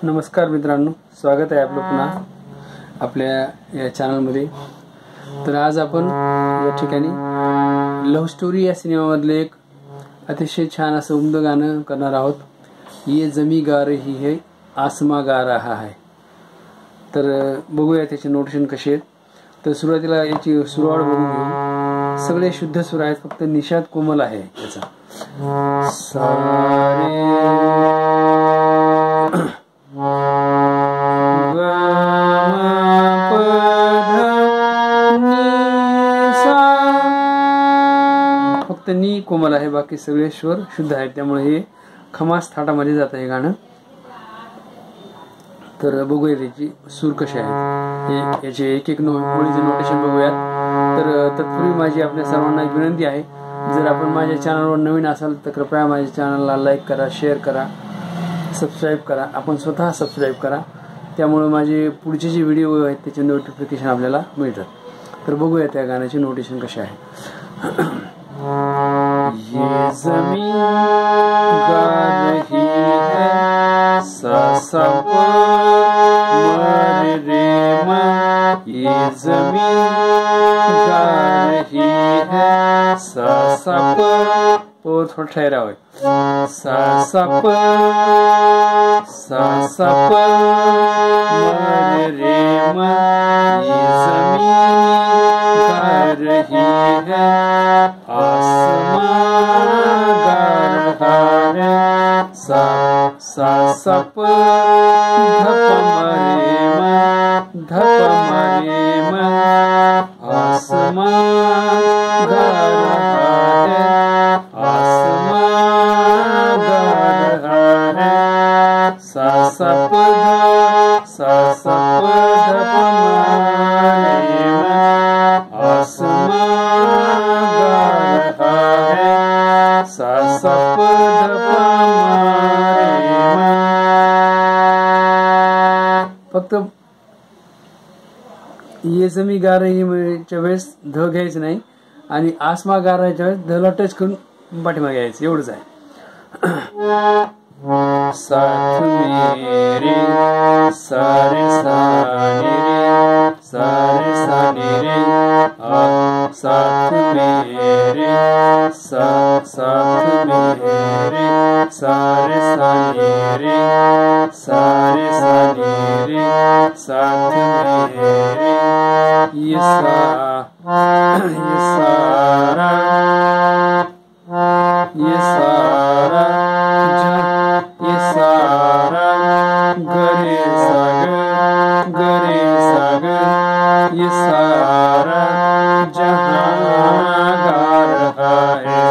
नमस्कार मित्रांनो, स्वागत आहे आपलं पुन्हा आपल्या या चॅनलमध्ये। तर आज आपण या ठिकाणी लव्ह स्टोरी या सिनेमामधले एक अतिशय छान असं उमदं गाणं करणार आहोत। ये जमी गा रही है आसमा गा रहा है। तर बघूया त्याचे नोटेशन कसे आहेत। तर सुरुवातीला याची सुरवात बघून घेऊ। सगळे शुद्ध सूर आहेत, फक्त निषाद कोमल आहे याचा। सारे फक्त नी कोमल आहे, बाकी सगळे स्वर शुद्ध आहेत, त्यामुळे हे खमास थाटामध्ये जात आहे गाणं। तर बघूया त्याची सूर कसे आहेत, याचे एक एक ओळीचे नोटेशन बघूयात। तर तत्पूर्वी माझी आपल्या सर्वांना एक विनंती आहे, जर आपण माझ्या चॅनलवर नवीन असाल तर कृपया माझ्या चॅनलला लाईक करा, शेअर करा, सबस्क्राईब करा। आपण स्वतः सबस्क्राईब करा, त्यामुळे माझे पुढचे जे व्हिडिओ आहेत त्याचे नोटिफिकेशन आपल्याला मिळतात। तर बघूया त्या गाण्याचे नोटेशन कसे आहे। ये ज़मीं गा रही है सा सा मर रे मा। ये ज़मीं गा रही है सा सा और थोड़ा ठहरा हुआ है। सा सा मर रे मा। ये ज़मीं गा रही है आसमां गा रहा है। सा सा धप मरे मा, धप मरे मा। आसमां गा रहा है, आसमां गा रहा है। सा सा धप मरे मा। आसमां गा रहा है, सा सा धप मरे मा। फक्त ये जमी गा रही च्या वेळेस ध घ्यायचं नाही आणि आसमा गा रहाच्या वेळेस धला टच करून पाठीमागे घ्यायचं, एवढंच आहे। साथ मेरे सारे सारे रे, सारे सारे रे। साथ मेरे साथ मेरे सारे सारे रे, सारे सारे रे। साथ मेरे ये सारा ये सारा ये सारा गरे सागर ये सारा जहां गा रहा है।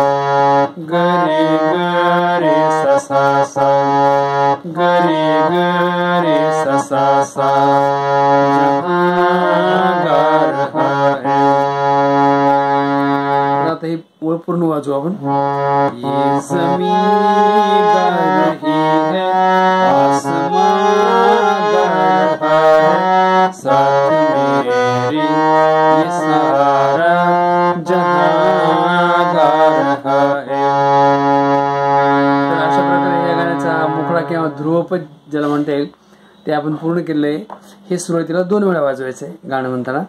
गरे गरे सा सा गरे गरे सा सा जहां गा रहा है। आता ही ओळ पूर्ण वाजू आपण। ये ज़मीं गा रही है आसमां गा रहा है। साथ मेरे ये सारा जहां गा रहा है। तर अशा प्रकारे या गाण्याचा मोकळा किंवा ध्रुवपद ज्याला म्हणता येईल ते आपण पूर्ण केलेलं आहे। हे सुरुवातीला 2 वेळा वाजवायचं आहे गाणं म्हणताना।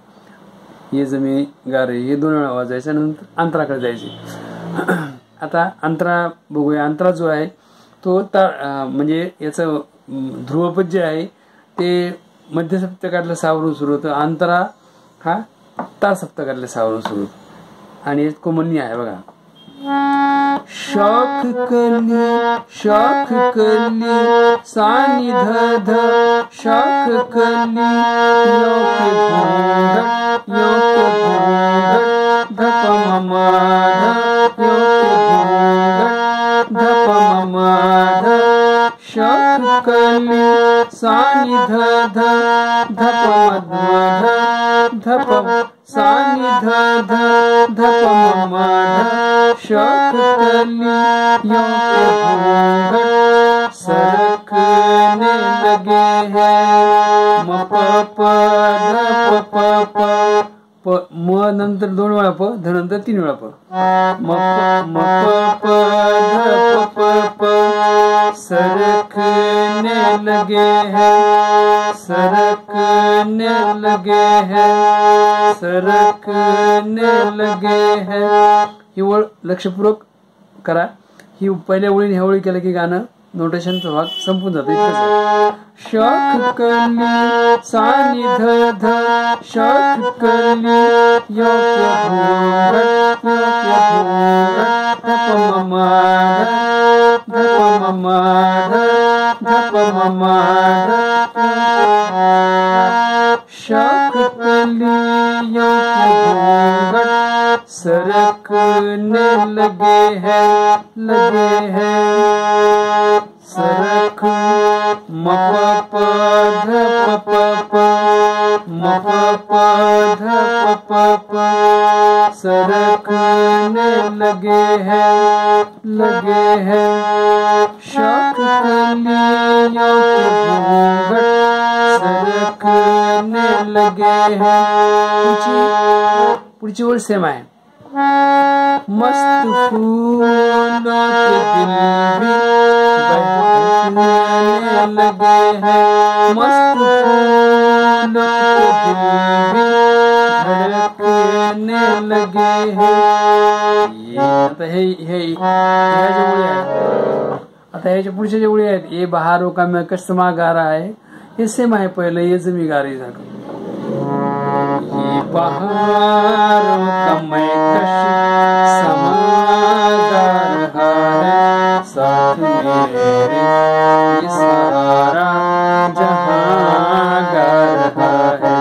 ये जमी गा रही हे 2 वेळा वाजवायचं, नंतर अंतराकडे जायचे। आता अंतरा बघूया। अंतरा जो आहे तो म्हणजे याचं ध्रुवपद जे आहे ते मध्य सप्तकातल्या सावरून सुरू होतं, अंतरा हा तार सप्तकातल्या सावरून सुरू होतं आणि कोमलनी आहे बघा। शाख कली सानी ध ध शाख कली यो के घूंघट धप ममा ध यो के घूंघट धप ममा ध। शाख कली सानी ध ध धप मध धप सानी ध ध धप ममा ध। शाख कली यो के घूंघट सरकने लगे हैं म प प ध प प प म नंतर 2 वेळा प, ध नंतर 3 वेळा प। म प प ध प प सरकने लगे हैं, सरकने लगे हैं, सरकने लगे हैं. ही ओळ लक्षपूर्वक करा. ही पहिल्या ओळीने ह्या ओळी केलं की गाणं नोटेशनचा भाग संपून जातो. इतकंच. शाख कली सानी ध ध, शाख कली योग्य घोंगट, योग्य घोंगट, धप ममा धप ममा धप ममा. शाख कली योग्य घोंगट सरकने लगे हैं, लगे हैं. सरक म प प ध प प प, म प प ध प प प. सरकने लगे हैं, लगे हैं. शाख कलियों के घूंघट सरकने लगे हैं. पुढची ओळ सेम आहे. मस्त फूलों के दिल भी बहकने लगे हैं, मस्त फूलों के दिल भी धड़कने लगे हैं. आता हे ह्या ज्या ओळी आहेत, आता ह्याच्या पुढच्या ज्या ओळी आहेत, ये बहारों का मैं कसमा गा रहा है, हे सेम आहे. पहिलं ये मी गा रही झालं. ये बहारों का मैं कसमा गा रहा है, साथ मेरे ये सारा जहां गा रहा है.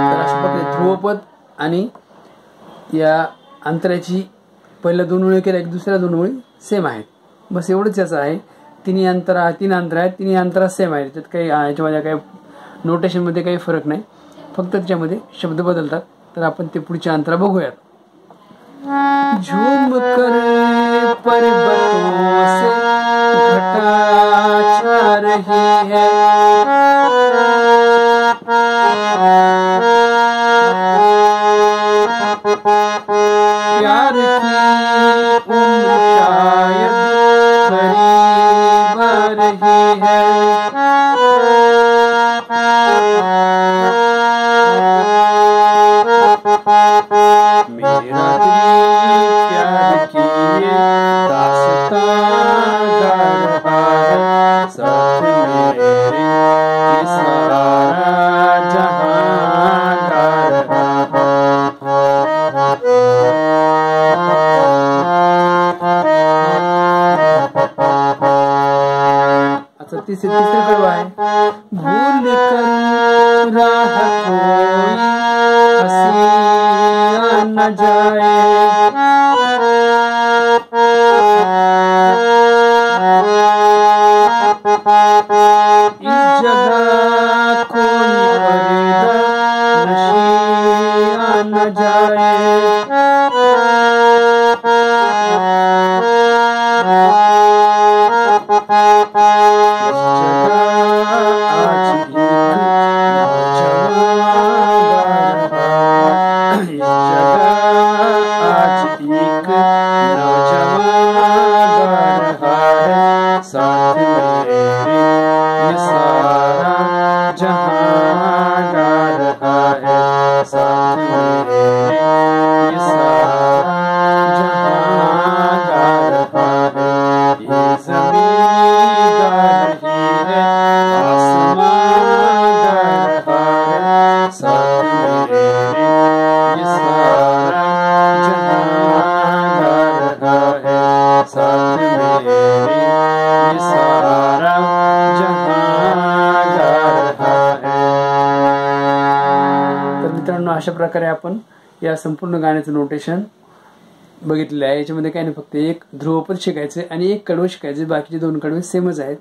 तर अशा प्रकारे ध्रुवपद आणि या अंतराची पहिल्या दोन ओळी केल्या की दुसऱ्या दोन ओळी सेम आहेत. बस एवढंच याचं आहे. तीन अंतर आहेत, तिन्ही अंतरा सेम आहेत. त्यात काही याच्यामध्ये काही नोटेशनमध्ये काही फरक नाही, फक्त त्याच्यामध्ये शब्द बदलतात. तर आपण ते पुढच्या अंतरा बघूयात. झूम कर पर्वतों से घटा छा रही है, प्यार की उम्र शायद करीब आ रही है. मेरा दिल प्यार की ये दास्तां गा रहा है, साथ मेरे ये सारा जहां गा रहा है. अच्छा तीसरी कडवा आहे. भूल कर राह कोई हंसिया न जाए, इस जगह कोई परिंदा नशिया न जाए. साथ मेरे ये सारा जहां गा रहा है, साथ मेरे ये सारा जहां गा रहा है. ये ज़मीन गा रही है, आसमान गा रहा है, साथ मेरे ये सारा जहां गा रहा है, साथ मेरे ये सारा जहां गा रहा है. तर मित्रांनो, अशा प्रकारे आपण या संपूर्ण गाण्याचं नोटेशन बघितलेलं आहे. याच्यामध्ये काही नाही, फक्त एक ध्रुवपद शिकायचे आणि एक कडवं शिकायचे, बाकीचे दोन कडवे सेमच आहेत.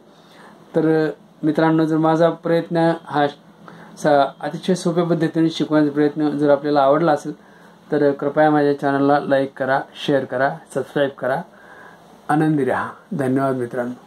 तर मित्रांनो, जर माझा प्रयत्न हा अतिशय सोप्या पद्धतीने शिकवण्याचा प्रयत्न जर आपल्याला आवडला असेल तर कृपया माझ्या चॅनलला लाईक करा, शेअर करा, सबस्क्राईब करा. आनंदी राहा. धन्यवाद मित्रांनो.